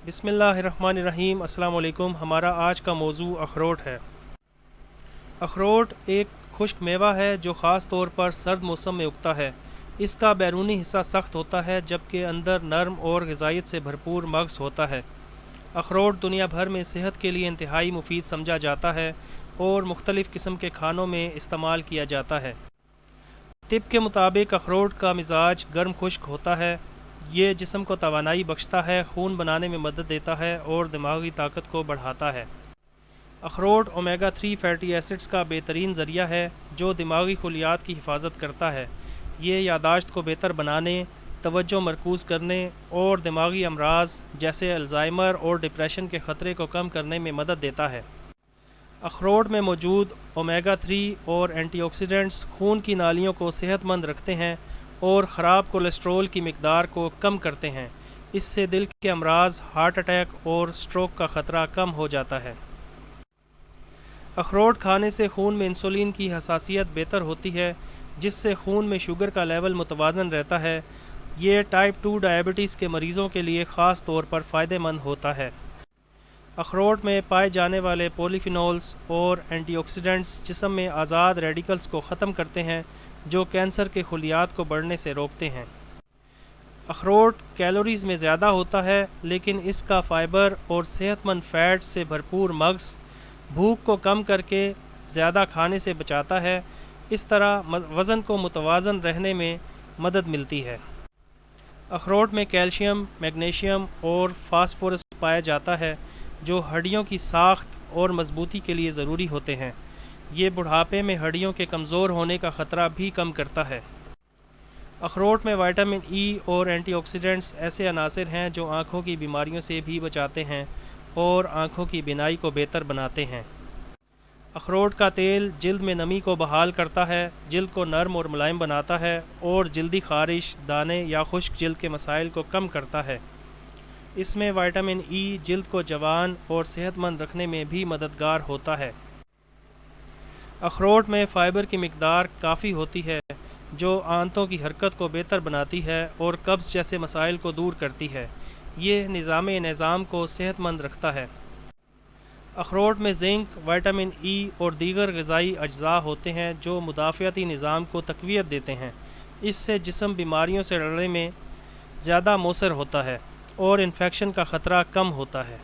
बिस्मिल्लाहिर्रहमानिर्रहीम। अस्सलाम वालेकुम। हमारा आज का मौजू अखरोट है। अखरोट एक खुश्क मेवा है जो ख़ास तौर पर सर्द मौसम में उगता है। इसका बैरूनी हिस्सा सख्त होता है जबकि अंदर नरम और ग़िज़ाइयत से भरपूर मग़ज़ होता है। अखरोट दुनिया भर में सेहत के लिए इंतहाई मुफीद समझा जाता है और मुख्तलिफ़ किस्म के खानों में इस्तेमाल किया जाता है। तिब के मुताबिक अखरोट का मिजाज गर्म खुश्क होता है। ये जिस्म को तवानाई बख्शता है, खून बनाने में मदद देता है और दिमागी ताकत को बढ़ाता है। अखरोट ओमेगा 3 फैटी एसिड्स का बेहतरीन ज़रिया है जो दिमागी खुलियात की हिफाजत करता है। ये यादाश्त को बेहतर बनाने, तवज्जो मरकूज़ करने और दिमागी अमराज जैसे अल्ज़ाइमर और डिप्रेशन के ख़तरे को कम करने में मदद देता है। अखरोट में मौजूद ओमेगा 3 और एंटीऑक्सीडेंट्स खून की नालियों को सेहतमंद रखते हैं और ख़राब कोलेस्ट्रॉल की मिकदार को कम करते हैं। इससे दिल के अमराज, हार्ट अटैक और स्ट्रोक का ख़तरा कम हो जाता है। अखरोट खाने से खून में इंसुलिन की हसासियत बेहतर होती है जिससे खून में शुगर का लेवल मुतवाज़न रहता है। ये टाइप 2 डायबिटीज़ के मरीज़ों के लिए ख़ास तौर पर फ़ायदेमंद होता है। अखरोट में पाए जाने वाले पॉलीफिनोल्स और एंटीऑक्सीडेंट्स जिस्म में आज़ाद रेडिकल्स को ख़त्म करते हैं जो कैंसर के खुलियात को बढ़ने से रोकते हैं। अखरोट कैलोरीज़ में ज़्यादा होता है लेकिन इसका फ़ाइबर और सेहतमंद फ़ैट से भरपूर मग़ज़ भूख को कम करके ज़्यादा खाने से बचाता है। इस तरह वज़न को मुतवाज़न रहने में मदद मिलती है। अखरोट में कैल्शियम, मैग्नीशियम और फास्फोरस पाया जाता है जो हड्डियों की साख्त और मजबूती के लिए ज़रूरी होते हैं। ये बुढ़ापे में हड्डियों के कमज़ोर होने का ख़तरा भी कम करता है। अखरोट में विटामिन ई और एंटीऑक्सीडेंट्स ऐसे अनासिर हैं जो आँखों की बीमारियों से भी बचाते हैं और आँखों की बिनाई को बेहतर बनाते हैं। अखरोट का तेल जिल्द में नमी को बहाल करता है, जिल्द को नरम और मुलायम बनाता है और जल्दी ख़ारिश, दाने या खुश्क जिल्द के मसाइल को कम करता है। इसमें विटामिन ई जिल्द को जवान और सेहतमंद रखने में भी मददगार होता है। अखरोट में फ़ाइबर की मिकदार काफ़ी होती है जो आंतों की हरकत को बेहतर बनाती है और कब्ज़ जैसे मसाइल को दूर करती है। ये निज़ाम को सेहतमंद रखता है। अखरोट में जिंक, विटामिन ई और दीगर ग़िज़ाई अज्जा होते हैं जो मुदाफ़ियाती निज़ाम को तक़वियत देते हैं। इससे जिस्म बीमारियों से लड़ने में ज़्यादा मौसर होता है और इन्फेक्शन का ख़तरा कम होता है।